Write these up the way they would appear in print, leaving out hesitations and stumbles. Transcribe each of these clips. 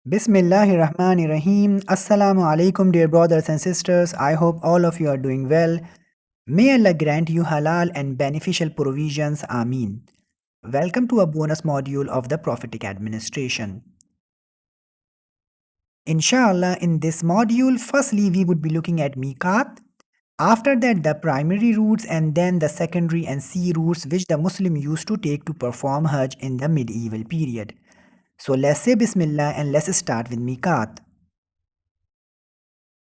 Bismillahirrahmanirrahim. Assalamu alaikum, dear brothers and sisters. I hope all of you are doing well. May Allah grant you halal and beneficial provisions. Ameen. Welcome to a bonus module of the Prophetic Administration. Inshallah, in this module, firstly, we would be looking at Mikath. After that, the primary routes and then the secondary and sea routes which the Muslim used to take to perform Hajj in the medieval period. So let's say Bismillah and let's start with Mikath.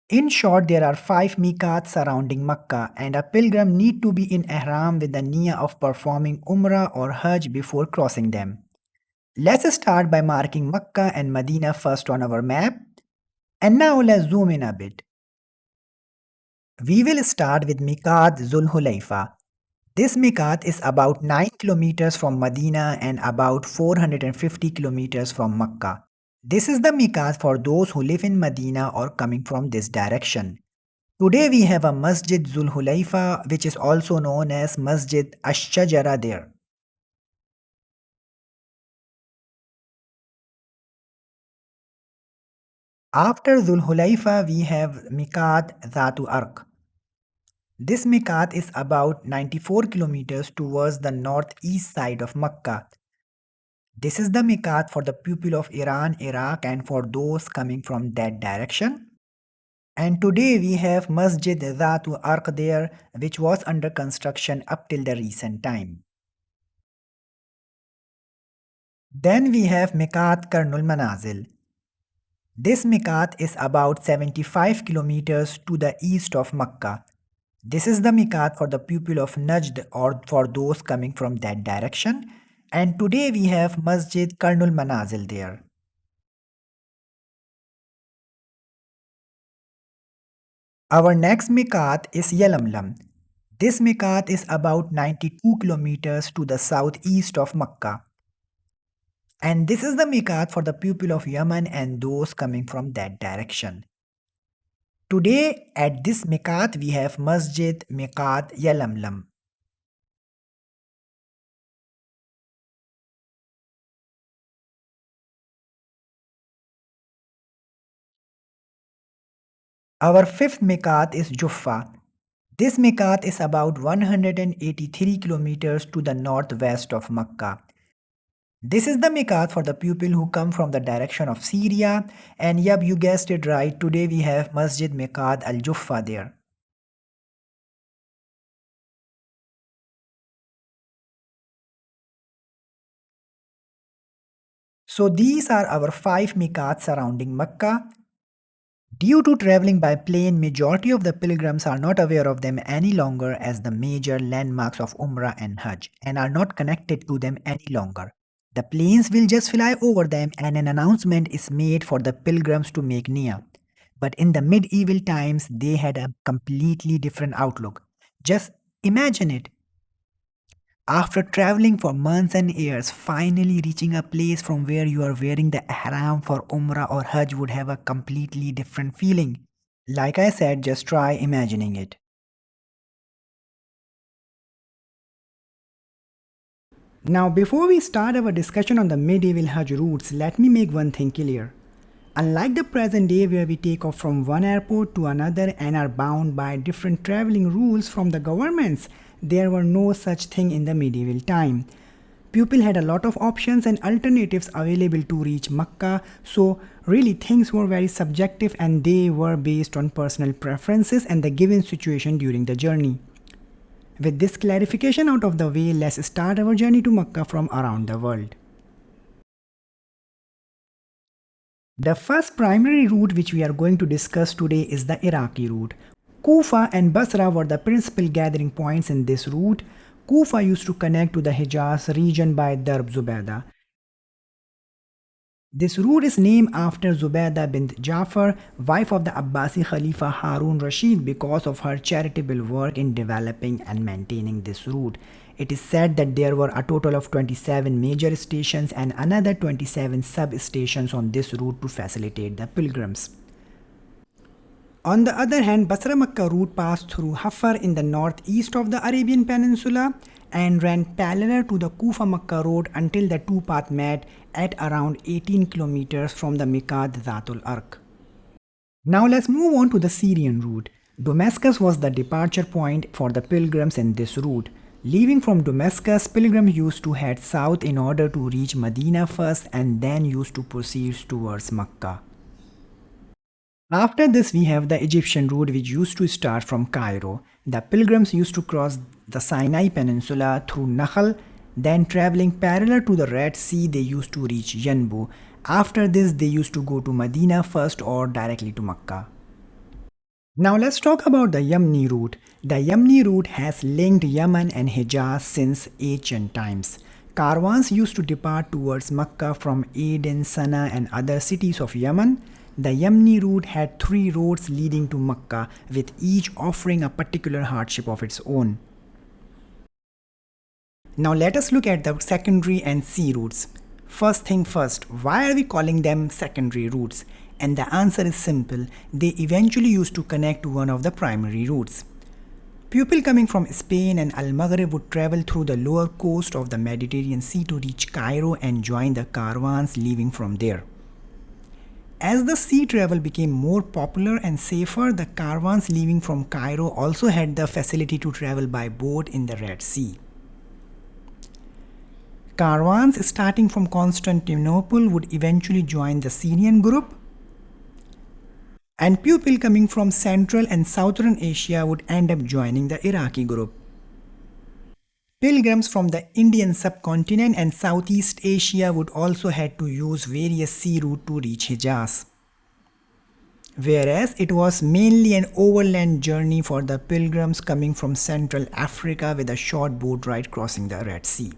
In short, there are 5 Mikaths surrounding Makkah, and a pilgrim need to be in ihram with the niyyah of performing Umrah or Hajj before crossing them. Let's start by marking Makkah and Medina first on our map. And now let's zoom in a bit. We will start with Mikath Zul Hulayfa. This Mikath is about 9 kilometers from Medina and about 450 kilometers from Makkah. This is the Mikath for those who live in Medina or coming from this direction. Today we have a Masjid Zul Hulayfa, which is also known as Masjid Ash-Shajara there. After Zul Hulayfa we have Mikath Zatu Arq. This Mikath is about 94 kilometers towards the northeast side of Makkah. This is the Mikath for the people of Iran, Iraq and for those coming from that direction. And today we have Masjid Zatu Arq there, which was under construction up till the recent time. Then we have Mikath Karnul Manazil. This Mikath is about 75 kilometers to the east of Makkah. This is the Mikath for the people of Najd or for those coming from that direction. And today we have Masjid Karnul Manazil there. Our next Mikath is Yalamlam. This Mikath is about 92 kilometers to the southeast of Makkah. And this is the Mikath for the people of Yemen and those coming from that direction. Today at this Mikath we have Masjid Mikath Yalamlam. Our fifth Mikath is Juffa. This Mikath is about 183 kilometers to the northwest of Makkah. This is the Mikath for the people who come from the direction of Syria, and yep, you guessed it right, today we have Masjid Mikath al-Juffa there. So these are our 5 Mikaths surrounding Makkah. Due to traveling by plane, majority of the pilgrims are not aware of them any longer as the major landmarks of Umrah and Hajj and are not connected to them any longer. The planes will just fly over them and an announcement is made for the pilgrims to make niyyah. But in the medieval times, they had a completely different outlook. Just imagine it. After traveling for months and years, finally reaching a place from where you are wearing the ihram for Umrah or Hajj would have a completely different feeling. Like I said, just try imagining it. Now, before we start our discussion on the medieval Hajj routes, let me make one thing clear. Unlike the present day where we take off from one airport to another and are bound by different traveling rules from the governments, there were no such thing in the medieval time. People had a lot of options and alternatives available to reach Makkah, so really things were very subjective and they were based on personal preferences and the given situation during the journey. With this clarification out of the way, let's start our journey to Makkah from around the world. The first primary route which we are going to discuss today is the Iraqi route. Kufa and Basra were the principal gathering points in this route. Kufa used to connect to the Hijaz region by Darb Zubaydah. This route is named after Zubaydah bint Jafar, wife of the Abbasi Khalifa Harun Rashid, because of her charitable work in developing and maintaining this route. It is said that there were a total of 27 major stations and another 27 sub-stations on this route to facilitate the pilgrims. On the other hand, Basra-Makkah route passed through Hafar in the northeast of the Arabian Peninsula and ran parallel to the Kufa-Makkah road until the two paths met at around 18 kilometers from the Mikath Zatul Arq. Now let's move on to the Syrian route. Damascus was the departure point for the pilgrims in this route. Leaving from Damascus, pilgrims used to head south in order to reach Medina first and then used to proceed towards Makkah. After this, we have the Egyptian route which used to start from Cairo. The pilgrims used to cross the Sinai Peninsula through Nakhal, then traveling parallel to the Red Sea, they used to reach Yanbu. After this, they used to go to Medina first or directly to Makkah. Now let's talk about the Yamni route. The Yamni route has linked Yemen and Hijaz since ancient times. Caravans used to depart towards Makkah from Aden, Sana'a and other cities of Yemen. The Yamni route had 3 roads leading to Makkah, with each offering a particular hardship of its own. Now let us look at the secondary and sea routes. First thing first, why are we calling them secondary routes? And the answer is simple, they eventually used to connect to one of the primary routes. People coming from Spain and Al-Maghrib would travel through the lower coast of the Mediterranean Sea to reach Cairo and join the caravans leaving from there. As the sea travel became more popular and safer, the caravans leaving from Cairo also had the facility to travel by boat in the Red Sea. Caravans starting from Constantinople would eventually join the Syrian group, and people coming from Central and Southern Asia would end up joining the Iraqi group. Pilgrims from the Indian subcontinent and Southeast Asia would also had to use various sea routes to reach Hijaz. Whereas it was mainly an overland journey for the pilgrims coming from Central Africa with a short boat ride crossing the Red Sea.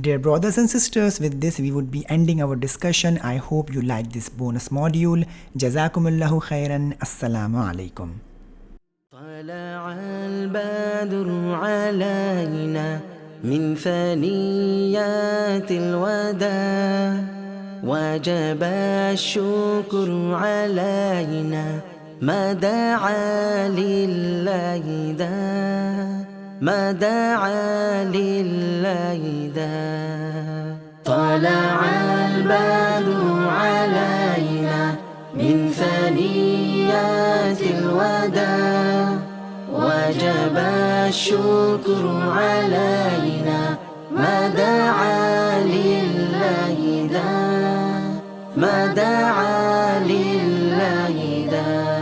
Dear brothers and sisters, with this we would be ending our discussion. I hope you like this bonus module. Jazakumullahu khairan. Assalamu alaikum. طلع البدر علينا من ثنيات الوداع وجب الشكر علينا ما دعا لله دا ما دعا لله دا طلع البدر علينا من ثنيات الوداع وجب الشكر علينا ما دعا لله دا ما دعا لله دا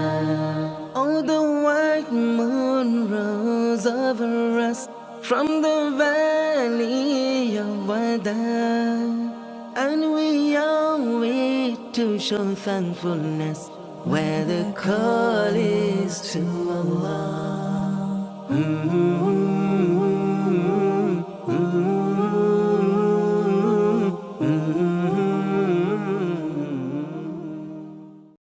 Oh, the white moon rose over us from the valley of Wada, and we owe it to show thankfulness where the call is to Allah.